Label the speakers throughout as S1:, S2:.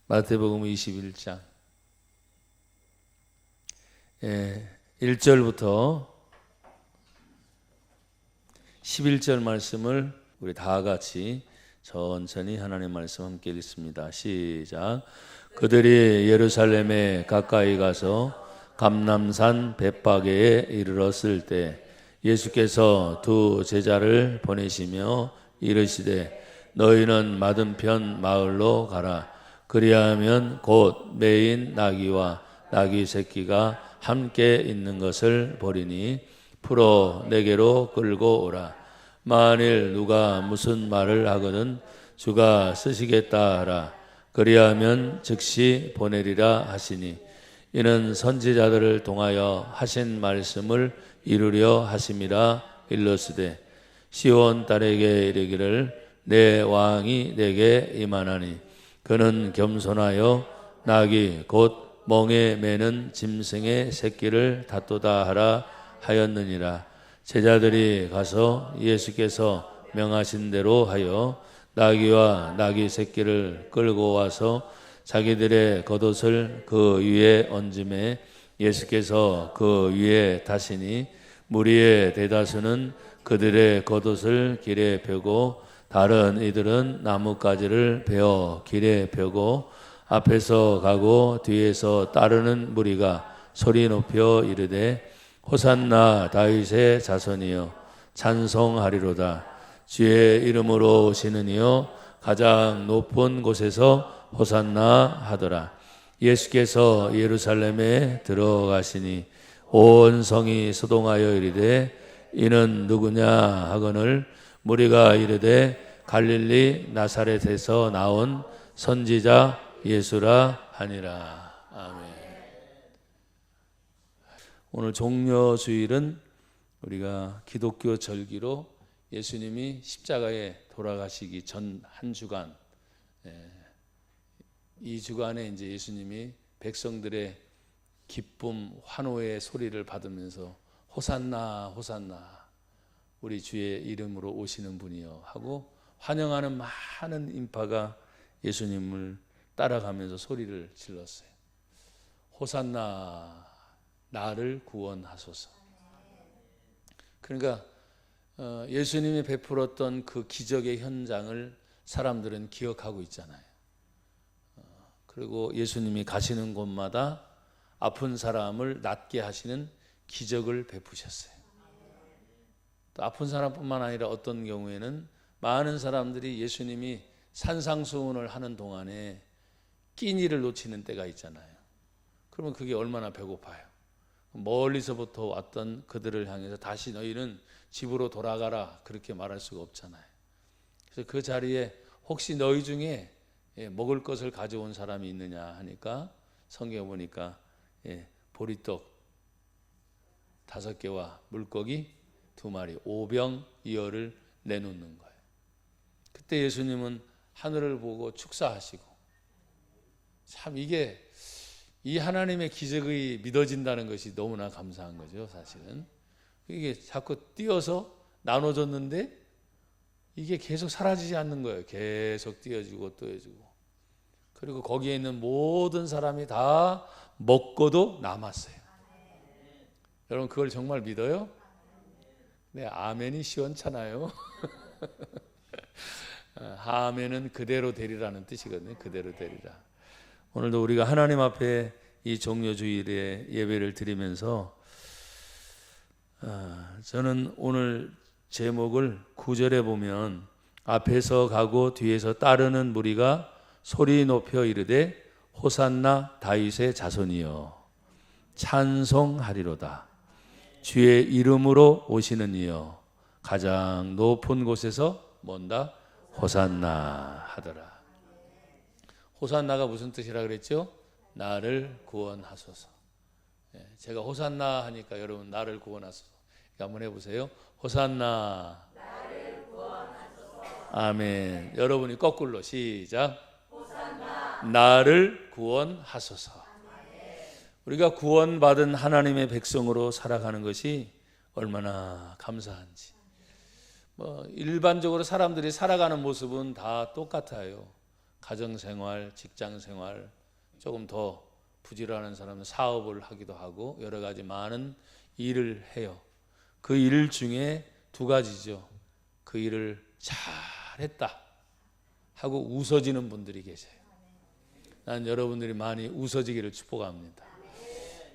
S1: 마태복음 21장 1절부터 11절 말씀을 우리 다 같이 천천히 하나님 말씀 함께 읽습니다. 시작. 그들이 예루살렘에 가까이 가서 감람산 벳바게에 이르렀을 때 예수께서 두 제자를 보내시며 이르시되 너희는 맞은편 마을로 가라. 그리하면 곧 매인 나귀와 나귀 새끼가 함께 있는 것을 보리니 풀어 내게로 끌고 오라. 만일 누가 무슨 말을 하거든 주가 쓰시겠다 하라. 그리하면 즉시 보내리라 하시니 이는 선지자들을 통하여 하신 말씀을 이루려 하심이라. 일러스되 시온 딸에게 이르기를 내 왕이 내게 임하나니 그는 겸손하여 나귀 곧 멍에 매는 짐승의 새끼를 다투다 하라 하였느니라. 제자들이 가서 예수께서 명하신 대로 하여 나귀와 나귀 새끼를 끌고 와서 자기들의 겉옷을 그 위에 얹음에 예수께서 그 위에 타시니 무리의 대다수는 그들의 겉옷을 길에 펴고 다른 이들은 나뭇가지를 베어 길에 펴고 앞에서 가고 뒤에서 따르는 무리가 소리 높여 이르되 호산나 다윗의 자손이여 찬송하리로다. 주의 이름으로 오시는 이여 가장 높은 곳에서 호산나 하더라. 예수께서 예루살렘에 들어가시니 온 성이 소동하여 이르되 이는 누구냐 하거늘 무리가 이르되 갈릴리 나사렛에서 나온 선지자 예수라 하니라. 아멘. 오늘 종려주일은 우리가 기독교 절기로 예수님이 십자가에 돌아가시기 전 한 주간, 이 주간에 이제 예수님이 백성들의 기쁨, 환호의 소리를 받으면서 호산나 호산나 우리 주의 이름으로 오시는 분이여 하고 환영하는 많은 인파가 예수님을 따라가면서 소리를 질렀어요. 호산나 나를 구원하소서. 그러니까 예수님이 베풀었던 그 기적의 현장을 사람들은 기억하고 있잖아요. 그리고 예수님이 가시는 곳마다 아픈 사람을 낫게 하시는 기적을 베푸셨어요. 또 아픈 사람뿐만 아니라 어떤 경우에는 많은 사람들이 예수님이 산상수훈을 하는 동안에 끼니를 놓치는 때가 있잖아요. 그러면 그게 얼마나 배고파요. 멀리서부터 왔던 그들을 향해서 다시 너희는 집으로 돌아가라 그렇게 말할 수가 없잖아요. 그래서 그 자리에 혹시 너희 중에 먹을 것을 가져온 사람이 있느냐 하니까 성경에 보니까 보리떡 5개와 물고기 2마리 5병이어를 내놓는 거예요. 그때 예수님은 하늘을 보고 축사하시고 참 이게 이 하나님의 기적이 믿어진다는 것이 너무나 감사한 거죠. 사실은 이게 자꾸 띄어서 나눠줬는데 이게 계속 사라지지 않는 거예요. 계속 띄어주고 띄어주고 그리고 거기에 있는 모든 사람이 다 먹고도 남았어요. 여러분 그걸 정말 믿어요? 네, 아멘이 시원찮아요. 아멘은 그대로 되리라는 뜻이거든요. 그대로 되리라. 오늘도 우리가 하나님 앞에 이 종려주일에 예배를 드리면서 저는 오늘 제목을 9절에 보면 앞에서 가고 뒤에서 따르는 무리가 소리 높여 이르되 호산나 다윗의 자손이여 찬송하리로다. 주의 이름으로 오시는 이여 가장 높은 곳에서 뭔다? 호산나 하더라. 호산나가 무슨 뜻이라 그랬죠? 나를 구원하소서. 제가 호산나 하니까 여러분 나를 구원하소서. 한번 해보세요. 호산나 나를 구원하소서. 아멘. 여러분이 거꾸로 시작. 호산나 나를 구원하소서. 우리가 구원받은 하나님의 백성으로 살아가는 것이 얼마나 감사한지. 일반적으로 사람들이 살아가는 모습은 다 똑같아요. 가정생활, 직장생활, 조금 더 부지런한 사람은 사업을 하기도 하고 여러 가지 많은 일을 해요. 그 일 중에 두 가지죠. 그 일을 잘했다 하고 웃어지는 분들이 계세요. 난 여러분들이 많이 웃어지기를 축복합니다.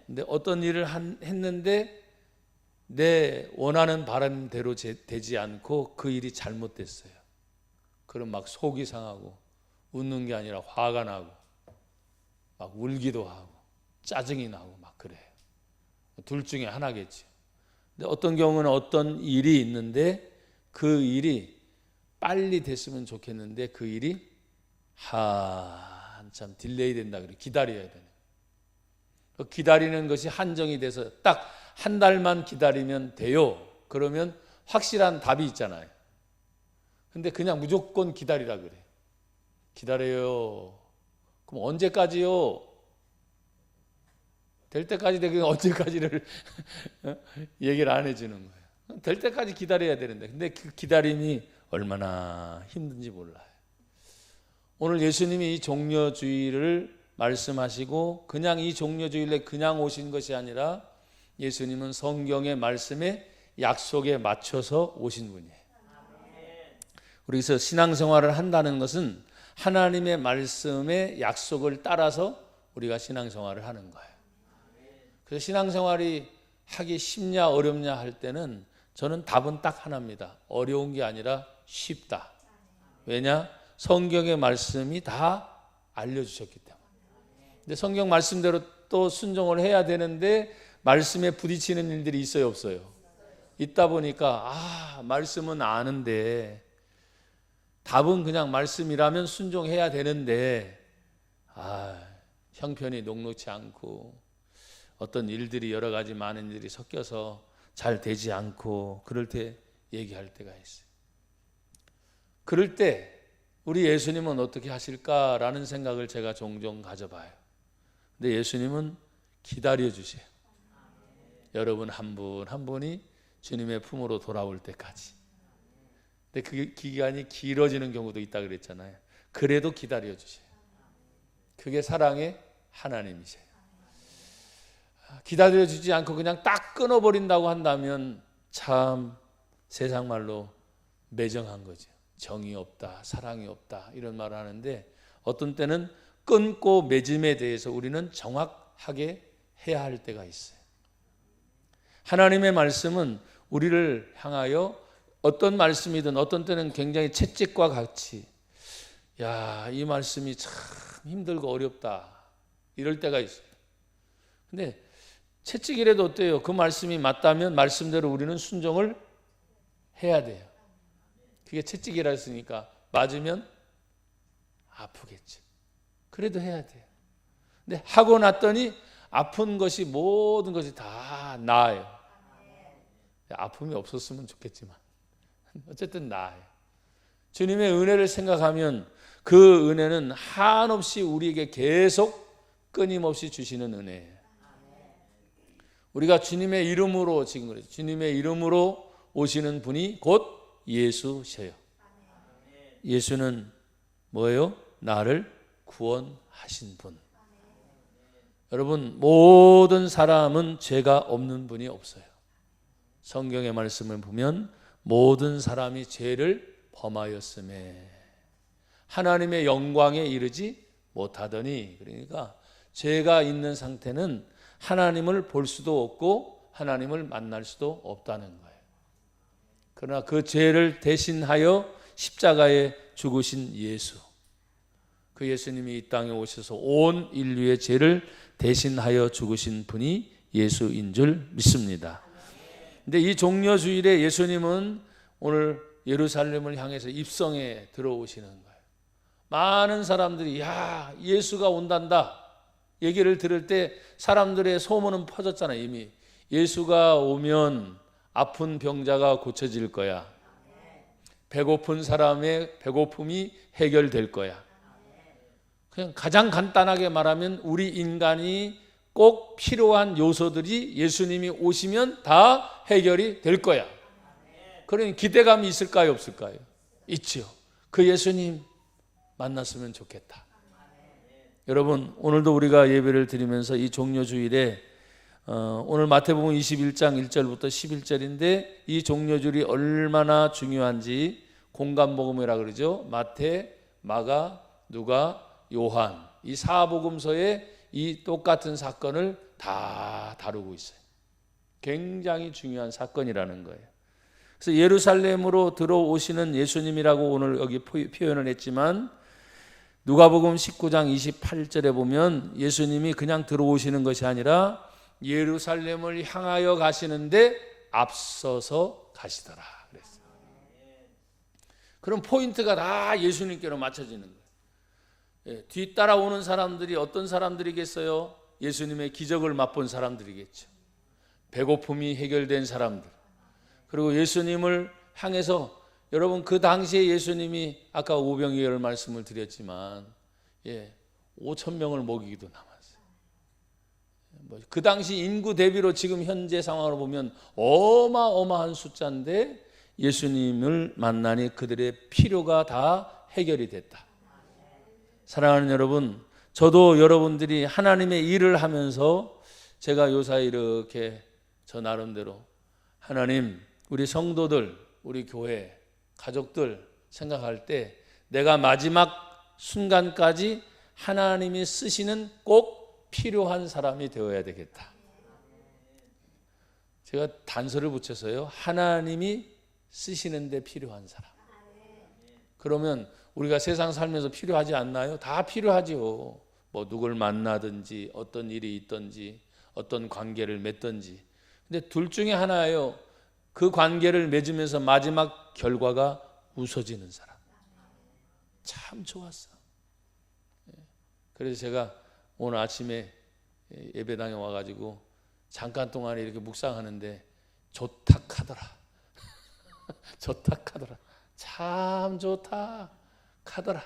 S1: 근데 어떤 일을 했는데 내 원하는 바람대로 되지 않고 그 일이 잘못됐어요. 그럼 막 속이 상하고 웃는 게 아니라 화가 나고 막 울기도 하고 짜증이 나고 막 그래요. 둘 중에 하나겠죠. 근데 어떤 경우는 어떤 일이 있는데 그 일이 빨리 됐으면 좋겠는데 그 일이 한참 딜레이 된다 그래. 기다려야 되네. 기다리는 것이 한정이 돼서 딱 한 달만 기다리면 돼요. 그러면 확실한 답이 있잖아요. 근데 그냥 무조건 기다리라 그래. 기다려요. 그럼 언제까지요? 될 때까지 되긴 언제까지를 얘기를 안 해주는 거예요. 될 때까지 기다려야 되는데 근데 그 기다림이 얼마나 힘든지 몰라요. 오늘 예수님이 이 종려주의를 말씀하시고 그냥 이 종려주일에 그냥 오신 것이 아니라 예수님은 성경의 말씀에 약속에 맞춰서 오신 분이에요. 그래서 신앙생활을 한다는 것은 하나님의 말씀의 약속을 따라서 우리가 신앙생활을 하는 거예요. 그래서 신앙생활이 하기 쉽냐 어렵냐 할 때는 저는 답은 딱 하나입니다. 어려운 게 아니라 쉽다. 왜냐? 성경의 말씀이 다 알려주셨기 때문에. 근데 성경 말씀대로 또 순종을 해야 되는데 말씀에 부딪히는 일들이 있어요 없어요? 있다 보니까 말씀은 아는데 답은 그냥 말씀이라면 순종해야 되는데 형편이 녹록지 않고 어떤 일들이 여러 가지 많은 일들이 섞여서 잘 되지 않고 그럴 때 얘기할 때가 있어요. 그럴 때 우리 예수님은 어떻게 하실까라는 생각을 제가 종종 가져봐요. 근데 예수님은 기다려 주세요. 여러분 한 분 한 분이 주님의 품으로 돌아올 때까지. 근데 그 기간이 길어지는 경우도 있다 그랬잖아요. 그래도 기다려 주세요. 그게 사랑의 하나님이세요. 기다려 주지 않고 그냥 딱 끊어버린다고 한다면 참 세상 말로 매정한 거죠. 정이 없다, 사랑이 없다 이런 말을 하는데 어떤 때는 끊고 맺음에 대해서 우리는 정확하게 해야 할 때가 있어요. 하나님의 말씀은 우리를 향하여 어떤 말씀이든 어떤 때는 굉장히 채찍과 같이 이 말씀이 참 힘들고 어렵다 이럴 때가 있어요. 근데 채찍이라도 어때요? 그 말씀이 맞다면 말씀대로 우리는 순종을 해야 돼요. 그게 채찍이라 했으니까 맞으면 아프겠죠. 그래도 해야 돼요. 근데 하고 났더니 아픈 것이 모든 것이 다 나아요. 아픔이 없었으면 좋겠지만 어쨌든 나아요. 주님의 은혜를 생각하면 그 은혜는 한없이 우리에게 계속 끊임없이 주시는 은혜예요. 우리가 주님의 이름으로 지금 그래요. 주님의 이름으로 오시는 분이 곧 예수셔요. 예수는 뭐예요? 나를 구원하신 분. 여러분 모든 사람은 죄가 없는 분이 없어요. 성경의 말씀을 보면 모든 사람이 죄를 범하였음에 하나님의 영광에 이르지 못하더니 그러니까 죄가 있는 상태는 하나님을 볼 수도 없고 하나님을 만날 수도 없다는 거예요. 그러나 그 죄를 대신하여 십자가에 죽으신 예수, 그 예수님이 이 땅에 오셔서 온 인류의 죄를 대신하여 죽으신 분이 예수인 줄 믿습니다. 근데 이 종려주일에 예수님은 오늘 예루살렘을 향해서 입성에 들어오시는 거예요. 많은 사람들이 예수가 온단다 얘기를 들을 때 사람들의 소문은 퍼졌잖아요. 이미 예수가 오면 아픈 병자가 고쳐질 거야. 배고픈 사람의 배고픔이 해결될 거야. 그냥 가장 간단하게 말하면 우리 인간이 꼭 필요한 요소들이 예수님이 오시면 다 해결이 될 거야. 그러니 기대감이 있을까요 없을까요? 있죠. 그 예수님 만났으면 좋겠다. 여러분, 오늘도 우리가 예배를 드리면서 이 종려주일에 오늘 마태복음 21장 1절부터 11절인데 이 종려주일이 얼마나 중요한지 공감복음이라 그러죠. 마태, 마가, 누가, 요한 이 사복음서에 이 똑같은 사건을 다 다루고 있어요. 굉장히 중요한 사건이라는 거예요. 그래서 예루살렘으로 들어오시는 예수님이라고 오늘 여기 표현을 했지만 누가복음 19장 28절에 보면 예수님이 그냥 들어오시는 것이 아니라 예루살렘을 향하여 가시는데 앞서서 가시더라 그랬어요. 그럼 포인트가 다 예수님께로 맞춰지는 거예요. 뒤따라오는 사람들이 어떤 사람들이겠어요? 예수님의 기적을 맛본 사람들이겠죠. 배고픔이 해결된 사람들. 그리고 예수님을 향해서 여러분 그 당시에 예수님이 아까 오병이어를 말씀을 드렸지만 5,000명을 먹이기도 남았어요. 그 당시 인구 대비로 지금 현재 상황으로 보면 어마어마한 숫자인데 예수님을 만나니 그들의 필요가 다 해결이 됐다. 사랑하는 여러분, 저도 여러분들이 하나님의 일을 하면서 제가 요사이 이렇게 저 나름대로 하나님, 우리 성도들, 우리 교회, 가족들 생각할 때 내가 마지막 순간까지 하나님이 쓰시는 꼭 필요한 사람이 되어야 되겠다. 제가 단서를 붙여서요. 하나님이 쓰시는데 필요한 사람. 그러면 우리가 세상 살면서 필요하지 않나요? 다 필요하죠. 뭐 누굴 만나든지 어떤 일이 있든지 어떤 관계를 맺든지. 근데 둘 중에 하나예요. 그 관계를 맺으면서 마지막 결과가 웃어지는 사람. 참 좋았어. 그래서 제가 오늘 아침에 예배당에 와가지고 잠깐 동안 이렇게 묵상하는데 좋다 카더라. 좋다 카더라. 참 좋다 카더라.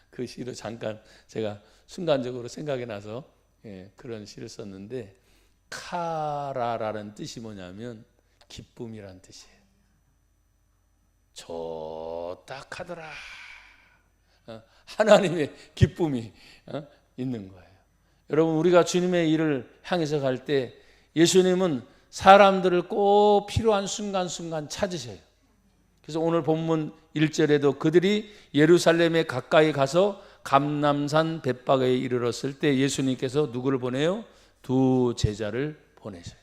S1: 그 시로 잠깐 제가 순간적으로 생각이 나서 그런 시를 썼는데 카라라는 뜻이 뭐냐면 기쁨이란 뜻이에요. 좋다 카더라. 하나님의 기쁨이 있는 거예요. 여러분 우리가 주님의 일을 향해서 갈 때 예수님은 사람들을 꼭 필요한 순간순간 찾으셔요. 그래서 오늘 본문 1절에도 그들이 예루살렘에 가까이 가서 감람산 벳바게에 이르렀을 때 예수님께서 누구를 보내요? 두 제자를 보내셔요.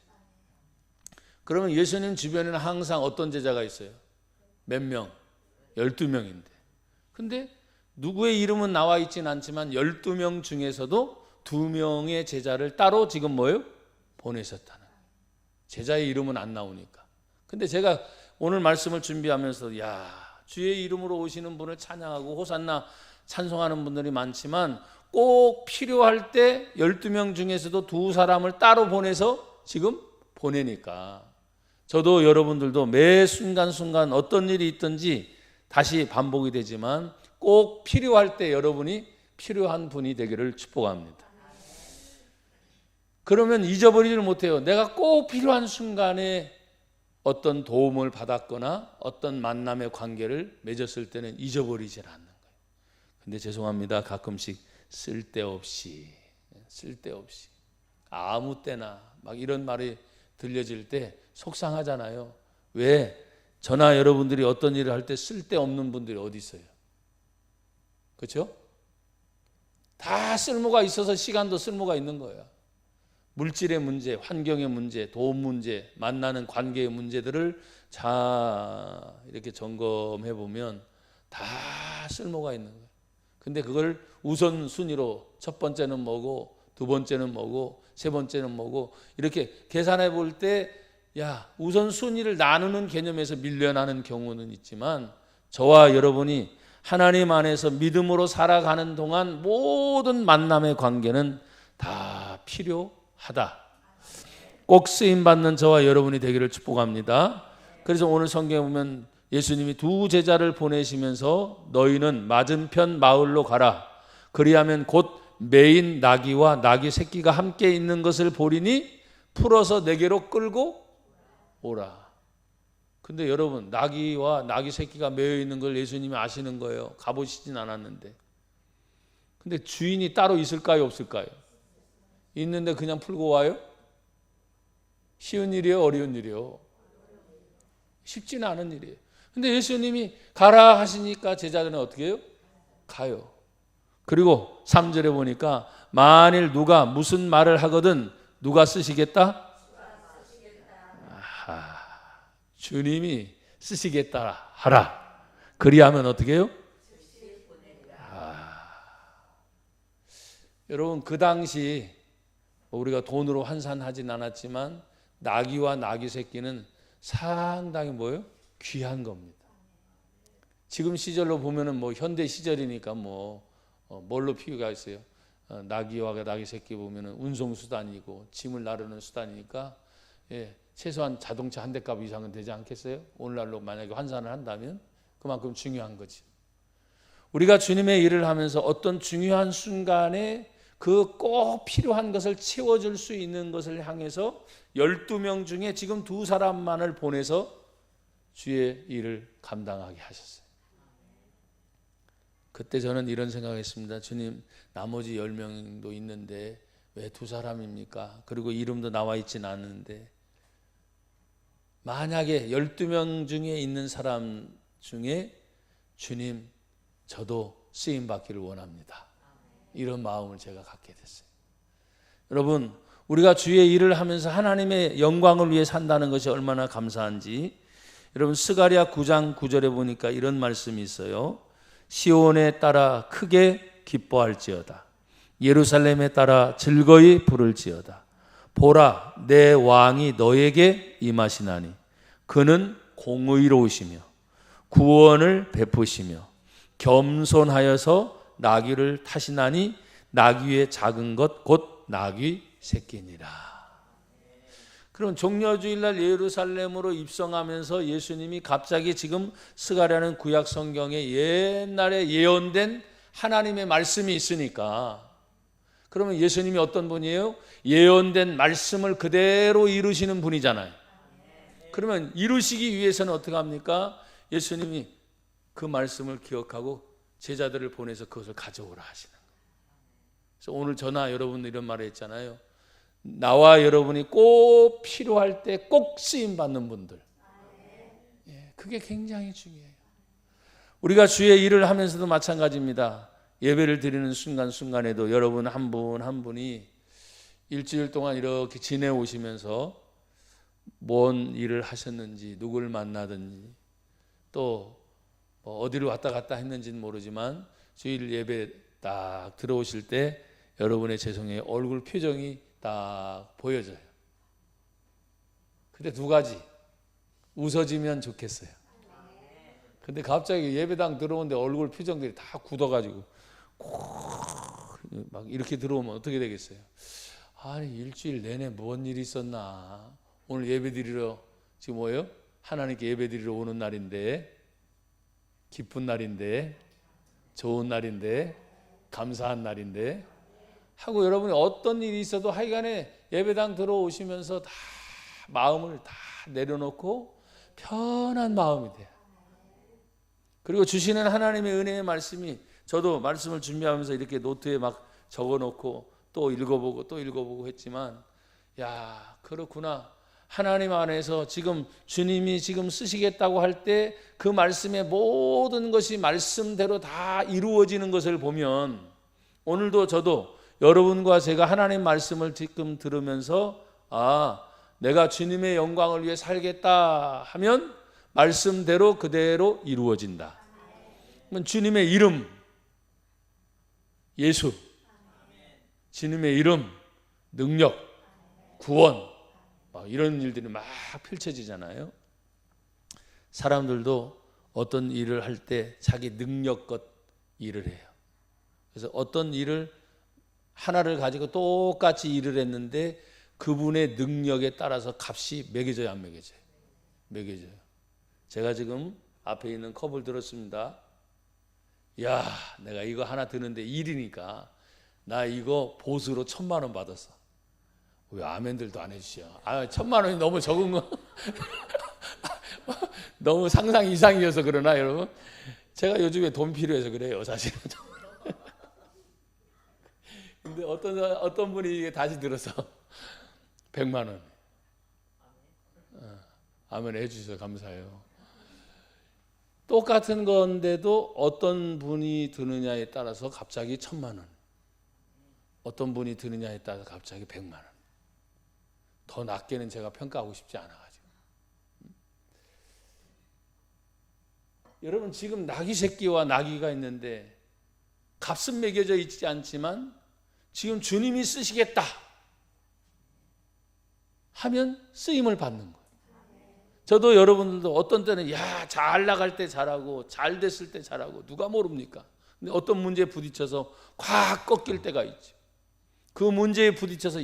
S1: 그러면 예수님 주변에는 항상 어떤 제자가 있어요? 몇 명? 12명인데. 근데 누구의 이름은 나와 있지는 않지만 12명 중에서도 2명의 제자를 따로 지금 뭐예요? 보내셨다는 거예요. 제자의 이름은 안 나오니까. 근데 제가 오늘 말씀을 준비하면서 주의 이름으로 오시는 분을 찬양하고 호산나 찬송하는 분들이 많지만 꼭 필요할 때 12명 중에서도 2사람을 따로 보내서 지금 보내니까 저도 여러분들도 매 순간순간 어떤 일이 있든지 다시 반복이 되지만 꼭 필요할 때 여러분이 필요한 분이 되기를 축복합니다. 그러면 잊어버리지를 못해요. 내가 꼭 필요한 순간에 어떤 도움을 받았거나 어떤 만남의 관계를 맺었을 때는 잊어버리질 않는 거예요. 근데 죄송합니다. 가끔씩 쓸데없이 아무 때나 막 이런 말이 들려질 때 속상하잖아요. 왜? 저나 여러분들이 어떤 일을 할 때 쓸데없는 분들이 어디 있어요? 그렇죠? 다 쓸모가 있어서 시간도 쓸모가 있는 거예요. 물질의 문제, 환경의 문제, 도움 문제, 만나는 관계의 문제들을 이렇게 점검해 보면 다 쓸모가 있는 거예요. 근데 그걸 우선순위로 첫 번째는 뭐고, 두 번째는 뭐고, 세 번째는 뭐고 이렇게 계산해 볼 때 우선순위를 나누는 개념에서 밀려나는 경우는 있지만 저와 여러분이 하나님 안에서 믿음으로 살아가는 동안 모든 만남의 관계는 다 필요하다. 꼭 쓰임받는 저와 여러분이 되기를 축복합니다. 그래서 오늘 성경에 보면 예수님이 두 제자를 보내시면서 너희는 맞은편 마을로 가라. 그리하면 곧 매인 나귀와 나귀 새끼가 함께 있는 것을 보리니 풀어서 내게로 끌고 오라. 근데 여러분, 나귀와 나귀 새끼가 매여 있는 걸 예수님이 아시는 거예요. 가보시진 않았는데. 근데 주인이 따로 있을까요, 없을까요? 있는데 그냥 풀고 와요? 쉬운 일이에요, 어려운 일이에요? 쉽지는 않은 일이에요. 근데 예수님이 가라 하시니까 제자들은 어떻게 해요? 가요. 그리고 3절에 보니까 만일 누가 무슨 말을 하거든 누가 쓰시겠다? 아하, 주님이 쓰시겠다 하라. 그리하면 어떻게 해요? 여러분, 그 당시 우리가 돈으로 환산하진 않았지만 나귀와 나귀 새끼는 상당히 뭐예요? 귀한 겁니다. 지금 시절로 보면은 뭐 현대 시절이니까 뭘로 비유가 있어요? 나귀와 나귀 새끼 보면은 운송 수단이고 짐을 나르는 수단이니까 최소한 자동차 한 대 값 이상은 되지 않겠어요? 오늘날로 만약에 환산을 한다면 그만큼 중요한 거지. 우리가 주님의 일을 하면서 어떤 중요한 순간에 그 꼭 필요한 것을 채워줄 수 있는 것을 향해서 12명 중에 지금 2사람만을 보내서 주의 일을 감당하게 하셨어요. 그때 저는 이런 생각했습니다. 주님, 나머지 10명도 있는데 왜 2사람입니까? 그리고 이름도 나와 있진 않은데 만약에 12명 중에 있는 사람 중에 주님, 저도 쓰임 받기를 원합니다. 이런 마음을 제가 갖게 됐어요. 여러분, 우리가 주의 일을 하면서 하나님의 영광을 위해 산다는 것이 얼마나 감사한지 여러분, 스가랴 9장 9절에 보니까 이런 말씀이 있어요. 시온에 따라 크게 기뻐할지어다. 예루살렘에 따라 즐거이 부를지어다. 보라, 내 왕이 너에게 임하시나니 그는 공의로우시며 구원을 베푸시며 겸손하여서 나귀를 타시나니 나귀의 작은 것 곧 나귀 새끼니라. 그럼 종려주일날 예루살렘으로 입성하면서 예수님이 갑자기 지금 스가랴는 구약 성경에 옛날에 예언된 하나님의 말씀이 있으니까 그러면 예수님이 어떤 분이에요? 예언된 말씀을 그대로 이루시는 분이잖아요. 그러면 이루시기 위해서는 어떻게 합니까? 예수님이 그 말씀을 기억하고 제자들을 보내서 그것을 가져오라 하시는 거예요. 그래서 오늘 저나 여러분 이런 말을 했잖아요. 나와 여러분이 꼭 필요할 때 꼭 쓰임 받는 분들. 그게 굉장히 중요해요. 우리가 주의 일을 하면서도 마찬가지입니다. 예배를 드리는 순간순간에도 여러분 한 분 한 분이 일주일 동안 이렇게 지내오시면서 뭔 일을 하셨는지, 누구를 만나든지, 또 어디를 왔다 갔다 했는지는 모르지만 주일 예배 딱 들어오실 때 여러분의 죄송해요 얼굴 표정이 딱 보여져요. 근데 두 가지, 웃어지면 좋겠어요. 근데 갑자기 예배당 들어오는데 얼굴 표정들이 다 굳어가지고 막 이렇게 들어오면 어떻게 되겠어요? 아니, 일주일 내내 뭔 일이 있었나? 오늘 예배 드리러 지금 뭐예요? 하나님께 예배 드리러 오는 날인데, 기쁜 날인데, 좋은 날인데, 감사한 날인데 하고 여러분이 어떤 일이 있어도 하여간에 예배당 들어오시면서 다 마음을 다 내려놓고 편한 마음이 돼요. 그리고 주시는 하나님의 은혜의 말씀이, 저도 말씀을 준비하면서 이렇게 노트에 막 적어놓고 또 읽어보고 했지만, 야, 그렇구나. 하나님 안에서 지금 주님이 지금 쓰시겠다고 할 때 그 말씀의 모든 것이 말씀대로 다 이루어지는 것을 보면, 오늘도 저도 여러분과 제가 하나님 말씀을 지금 들으면서 내가 주님의 영광을 위해 살겠다 하면 말씀대로 그대로 이루어진다. 그러면 주님의 이름 예수, 주님의 이름 능력, 구원, 이런 일들이 막 펼쳐지잖아요. 사람들도 어떤 일을 할 때 자기 능력껏 일을 해요. 그래서 어떤 일을 하나를 가지고 똑같이 일을 했는데 그분의 능력에 따라서 값이 매겨져요, 안 매겨져요? 매겨져요. 제가 지금 앞에 있는 컵을 들었습니다. 야, 내가 이거 하나 드는데 일이니까 나 이거 보수로 1,000만 원 받았어. 왜 아멘들도 안 해주셔? 1,000만 원이 너무 적은 거. 너무 상상 이상이어서 그러나 여러분? 제가 요즘에 돈 필요해서 그래요, 사실은. 근데 어떤 분이 다시 들어서 100만 원. 아멘 해주셔서 감사해요. 똑같은 건데도 어떤 분이 드느냐에 따라서 갑자기 1000만 원. 어떤 분이 드느냐에 따라서 갑자기 100만 원. 더 낮게는 제가 평가하고 싶지 않아가지고. 여러분 지금 나귀 새끼와 나귀가 있는데 값은 매겨져 있지 않지만 지금 주님이 쓰시겠다 하면 쓰임을 받는 거예요. 저도 여러분들도 어떤 때는 잘 나갈 때 잘하고 잘 됐을 때 잘하고 누가 모릅니까? 근데 어떤 문제에 부딪혀서 콱 꺾일 때가 있죠. 그 문제에 부딪혀서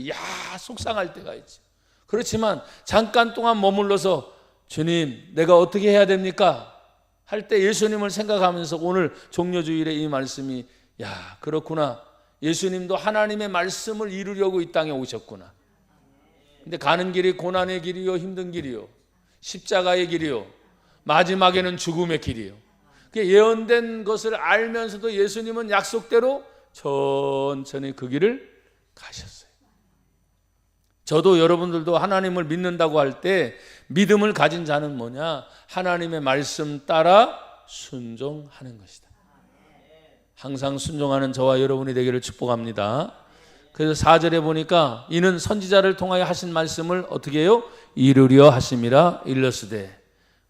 S1: 속상할 때가 있죠. 그렇지만 잠깐 동안 머물러서 주님 내가 어떻게 해야 됩니까? 할 때 예수님을 생각하면서 오늘 종려주일에 이 말씀이 그렇구나. 예수님도 하나님의 말씀을 이루려고 이 땅에 오셨구나. 근데 가는 길이 고난의 길이요 힘든 길이요 십자가의 길이요 마지막에는 죽음의 길이요. 예언된 것을 알면서도 예수님은 약속대로 천천히 그 길을 가셨어요. 저도 여러분들도 하나님을 믿는다고 할 때 믿음을 가진 자는 뭐냐? 하나님의 말씀 따라 순종하는 것이다. 항상 순종하는 저와 여러분이 되기를 축복합니다. 그래서 4절에 보니까 이는 선지자를 통하여 하신 말씀을 어떻게 해요? 이루려 하심이라 일렀으되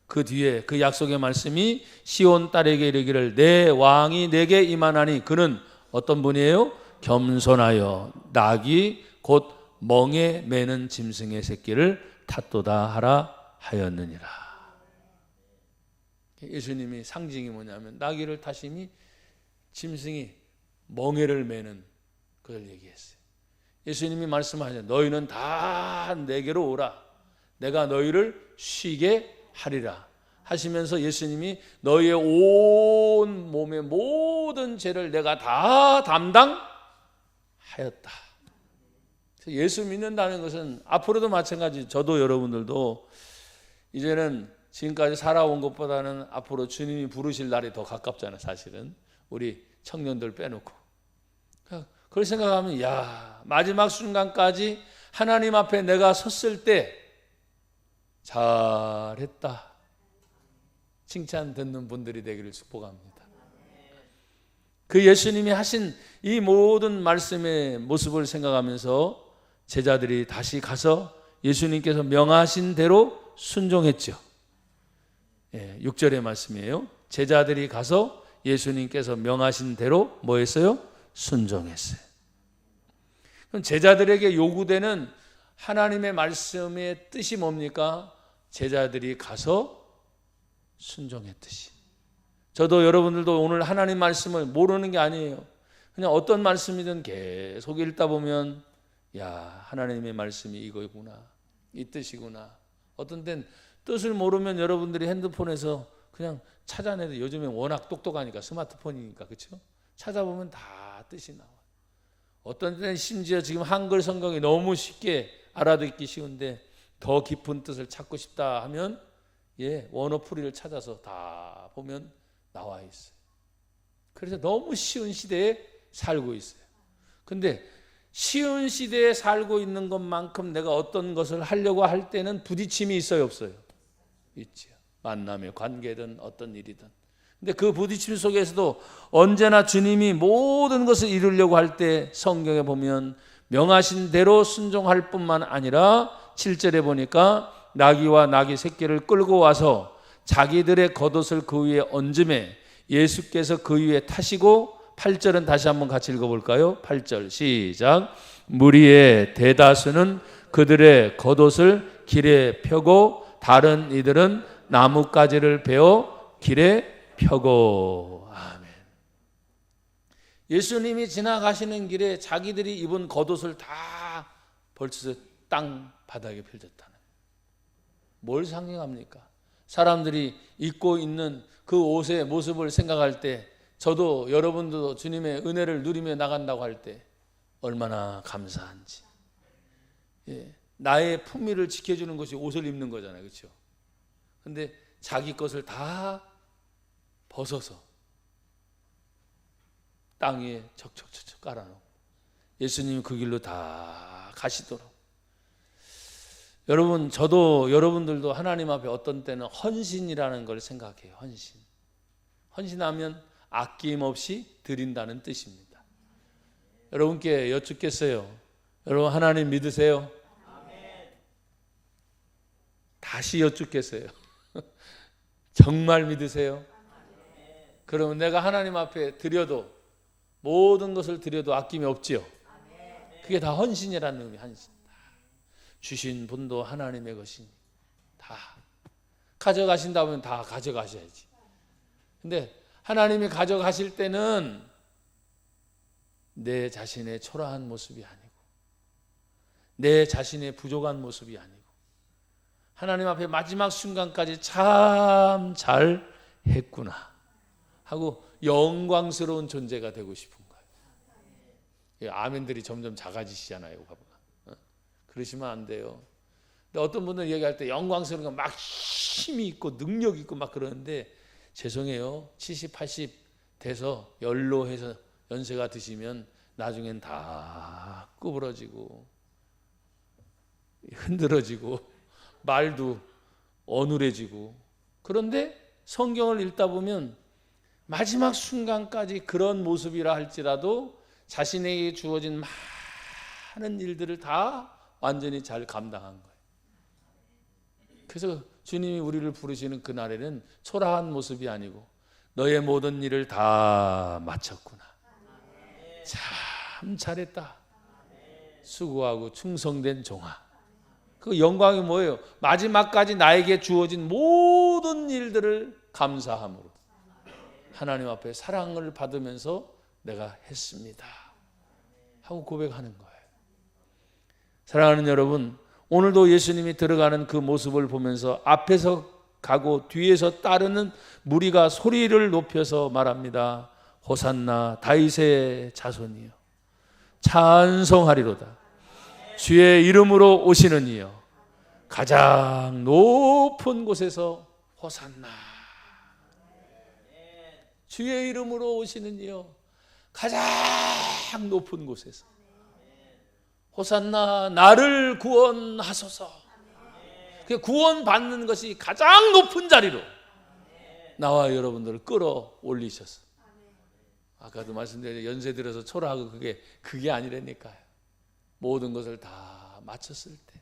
S1: 그 뒤에 그 약속의 말씀이 시온 딸에게 이르기를 내 왕이 내게 임하나니 그는 어떤 분이에요? 겸손하여 낙이 곧 멍에 매는 짐승의 새끼를 탓도다 하라 하였느니라. 예수님이 상징이 뭐냐면 나귀를 타심이 짐승이 멍에를 매는 그걸 얘기했어요. 예수님이 말씀하셨죠. 너희는 다 내게로 오라. 내가 너희를 쉬게 하리라. 하시면서 예수님이 너희의 온 몸의 모든 죄를 내가 다 담당하였다. 예수 믿는다는 것은 앞으로도 마찬가지. 저도 여러분들도 이제는 지금까지 살아온 것보다는 앞으로 주님이 부르실 날이 더 가깝잖아요. 사실은 우리 청년들 빼놓고 그걸 생각하면 마지막 순간까지 하나님 앞에 내가 섰을 때 잘했다 칭찬 듣는 분들이 되기를 축복합니다. 그 예수님이 하신 이 모든 말씀의 모습을 생각하면서 제자들이 다시 가서 예수님께서 명하신 대로 순종했죠. 6절의 말씀이에요. 제자들이 가서 예수님께서 명하신 대로 뭐 했어요? 순종했어요. 그럼 제자들에게 요구되는 하나님의 말씀의 뜻이 뭡니까? 제자들이 가서 순종했듯이. 저도 여러분들도 오늘 하나님 말씀을 모르는 게 아니에요. 그냥 어떤 말씀이든 계속 읽다 보면 하나님의 말씀이 이거구나, 이 뜻이구나. 어떤 땐 뜻을 모르면 여러분들이 핸드폰에서 그냥 찾아내도 요즘에 워낙 똑똑하니까 스마트폰이니까 그렇죠? 찾아보면 다 뜻이 나와요. 어떤 때는 심지어 지금 한글 성경이 너무 쉽게 알아듣기 쉬운데 더 깊은 뜻을 찾고 싶다 하면 원어풀이를 찾아서 다 보면 나와 있어요. 그래서 너무 쉬운 시대에 살고 있어요. 근데 쉬운 시대에 살고 있는 것만큼 내가 어떤 것을 하려고 할 때는 부딪힘이 있어요, 없어요? 있죠. 만남의 관계든 어떤 일이든. 근데 그 부딪힘 속에서도 언제나 주님이 모든 것을 이루려고 할 때 성경에 보면 명하신 대로 순종할 뿐만 아니라 7절에 보니까 나귀와 나귀 새끼를 끌고 와서 자기들의 겉옷을 그 위에 얹음에 예수께서 그 위에 타시고 8절은 다시 한번 같이 읽어볼까요? 8절 시작. 무리의 대다수는 그들의 겉옷을 길에 펴고 다른 이들은 나뭇가지를 베어 길에 펴고. 아멘. 예수님이 지나가시는 길에 자기들이 입은 겉옷을 다 벌쳐서 땅 바닥에 펼쳤다는. 뭘 상징합니까? 사람들이 입고 있는 그 옷의 모습을 생각할 때 저도 여러분도 주님의 은혜를 누리며 나간다고 할 때 얼마나 감사한지. 나의 품위를 지켜주는 것이 옷을 입는 거잖아요. 그렇죠? 근데 자기 것을 다 벗어서 땅 위에 척척척척 깔아놓고 예수님이 그 길로 다 가시도록. 여러분, 저도 여러분들도 하나님 앞에 어떤 때는 헌신이라는 걸 생각해요. 헌신하면 아낌없이 드린다는 뜻입니다. 여러분께 여쭙겠어요. 여러분 하나님 믿으세요? 다시 여쭙겠어요. 정말 믿으세요? 그러면 내가 하나님 앞에 드려도, 모든 것을 드려도 아낌이 없지요. 그게 다 헌신이라는 의미. 헌신. 주신 분도 하나님의 것이니 다 가져가신다면 다 가져가셔야지. 근데 하나님이 가져가실 때는 내 자신의 초라한 모습이 아니고, 내 자신의 부족한 모습이 아니고, 하나님 앞에 마지막 순간까지 참 잘 했구나 하고 영광스러운 존재가 되고 싶은 거예요. 아멘들이 점점 작아지시잖아요. 그러시면 안 돼요. 근데 어떤 분들은 얘기할 때 영광스러운 거 막 힘이 있고 능력 있고 막 그러는데, 죄송해요. 70, 80 돼서 연로해서 연세가 드시면 나중엔 다 구부러지고 흔들어지고 말도 어눌해지고. 그런데 성경을 읽다 보면 마지막 순간까지 그런 모습이라 할지라도 자신에게 주어진 많은 일들을 다 완전히 잘 감당한 거예요. 그래서 주님이 우리를 부르시는 그날에는 초라한 모습이 아니고 너의 모든 일을 다 마쳤구나. 참 잘했다. 수고하고 충성된 종아. 그 영광이 뭐예요? 마지막까지 나에게 주어진 모든 일들을 감사함으로 하나님 앞에 사랑을 받으면서 내가 했습니다 하고 고백하는 거예요. 사랑하는 여러분, 오늘도 예수님이 들어가는 그 모습을 보면서 앞에서 가고 뒤에서 따르는 무리가 소리를 높여서 말합니다. 호산나 다윗의 자손이여 찬송하리로다. 주의 이름으로 오시는 이여 가장 높은 곳에서 호산나. 주의 이름으로 오시는 이여 가장 높은 곳에서 호산나 나를 구원하소서. 구원받는 것이 가장 높은 자리로 나와 여러분들을 끌어올리셨어. 아까도 말씀드렸죠. 연세 들어서 초라하고 그게 아니라니까요. 모든 것을 다 마쳤을 때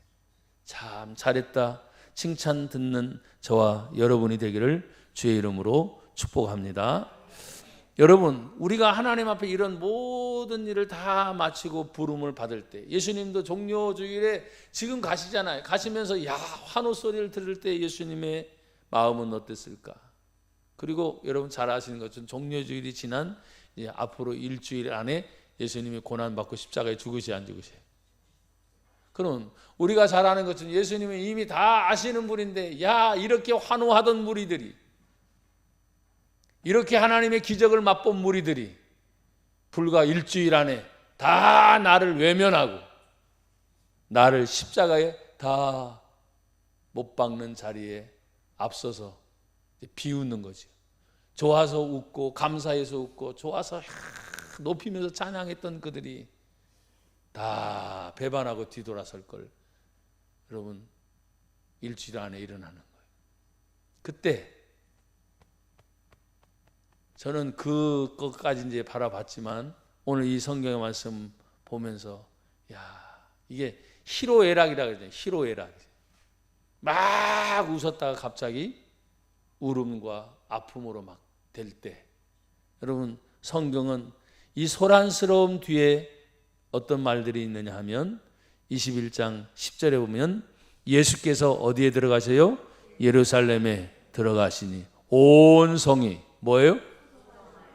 S1: 참 잘했다 칭찬 듣는 저와 여러분이 되기를 주의 이름으로 축복합니다. 여러분, 우리가 하나님 앞에 이런 모든 일을 다 마치고 부름을 받을 때, 예수님도 종료주일에 지금 가시잖아요. 가시면서 환호 소리를 들을 때 예수님의 마음은 어땠을까? 그리고 여러분 잘 아시는 것처럼 종료주일이 지난 이제 앞으로 일주일 안에 예수님이 고난받고 십자가에 죽으셔야 안 죽으셔요? 그럼 우리가 잘 아는 것처럼 예수님은 이미 다 아시는 분인데, 이렇게 환호하던 무리들이, 이렇게 하나님의 기적을 맛본 무리들이 불과 일주일 안에 다 나를 외면하고 나를 십자가에 다 못 박는 자리에 앞서서 비웃는 거죠. 좋아서 웃고 감사해서 웃고 좋아서 높이면서 찬양했던 그들이 다 배반하고 뒤돌아설 걸 여러분 일주일 안에 일어나는 거예요. 그때 저는 그것까지 이제 바라봤지만 오늘 이 성경의 말씀 보면서 이게 희로애락이라고 그러잖아요. 희로애락. 막 웃었다가 갑자기 울음과 아픔으로 막 될 때, 여러분 성경은 이 소란스러움 뒤에 어떤 말들이 있느냐 하면 21장 10절에 보면 예수께서 어디에 들어가세요? 예루살렘에 들어가시니 온 성이 뭐예요?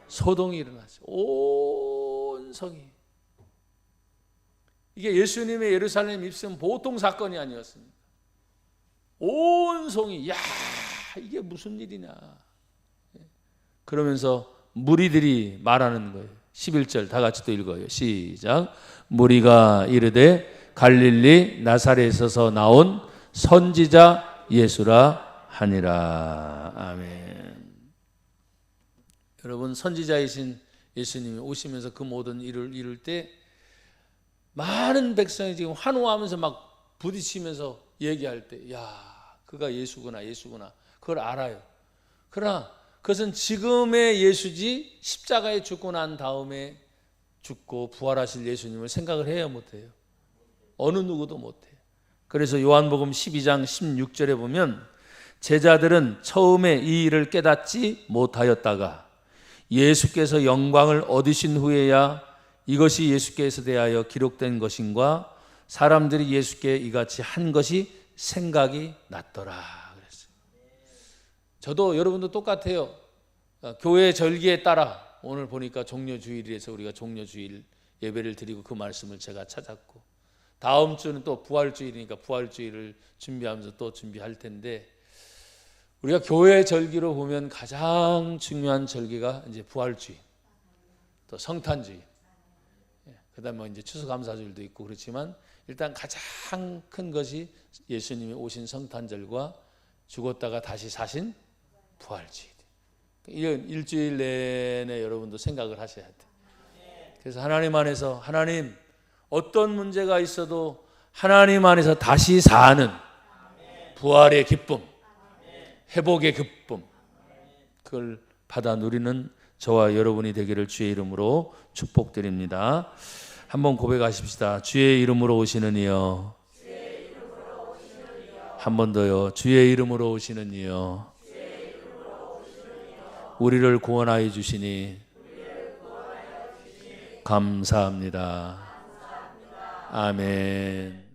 S1: 소동이 일어났어요. 온 성이. 이게 예수님의 예루살렘 입성 보통 사건이 아니었습니다. 온 성이 이게 무슨 일이냐. 그러면서 무리들이 말하는 거예요. 11절 다 같이 또 읽어요. 시작. 무리가 이르되 갈릴리 나사렛에서 나온 선지자 예수라 하니라. 아멘. 여러분, 선지자이신 예수님이 오시면서 그 모든 일을 이룰 때 많은 백성이 지금 환호하면서 막 부딪히면서 얘기할 때, 야, 그가 예수구나, 예수구나. 그걸 알아요. 그러나 그것은 지금의 예수지 십자가에 죽고 난 다음에 죽고 부활하실 예수님을 생각을 해야 못해요. 어느 누구도 못해요. 그래서 요한복음 12장 16절에 보면 제자들은 처음에 이 일을 깨닫지 못하였다가 예수께서 영광을 얻으신 후에야 이것이 예수께서 대하여 기록된 것인가 사람들이 예수께 이같이 한 것이 생각이 났더라 그랬어요. 저도 여러분도 똑같아요. 교회 절기에 따라 오늘 보니까 종려주일에서 우리가 종려주일 예배를 드리고 그 말씀을 제가 찾았고, 다음 주는 또 부활주일이니까 부활주일을 준비하면서 또 준비할 텐데, 우리가 교회 절기로 보면 가장 중요한 절기가 이제 부활주일, 또 성탄주일, 그다음에 이제 추수감사주일도 있고 그렇지만 일단 가장 큰 것이 예수님이 오신 성탄절과 죽었다가 다시 사신 부활주일. 이런 일주일 내내 여러분도 생각을 하셔야 돼요. 그래서 하나님 안에서, 하나님 어떤 문제가 있어도 하나님 안에서 다시 사는 부활의 기쁨, 회복의 기쁨, 그걸 받아 누리는 저와 여러분이 되기를 주의 이름으로 축복드립니다. 한번 고백하십시다. 주의 이름으로 오시는 이여. 한 번 더요. 주의 이름으로 오시는 이여. 우리를 구원하여 주시니 감사합니다. 아멘.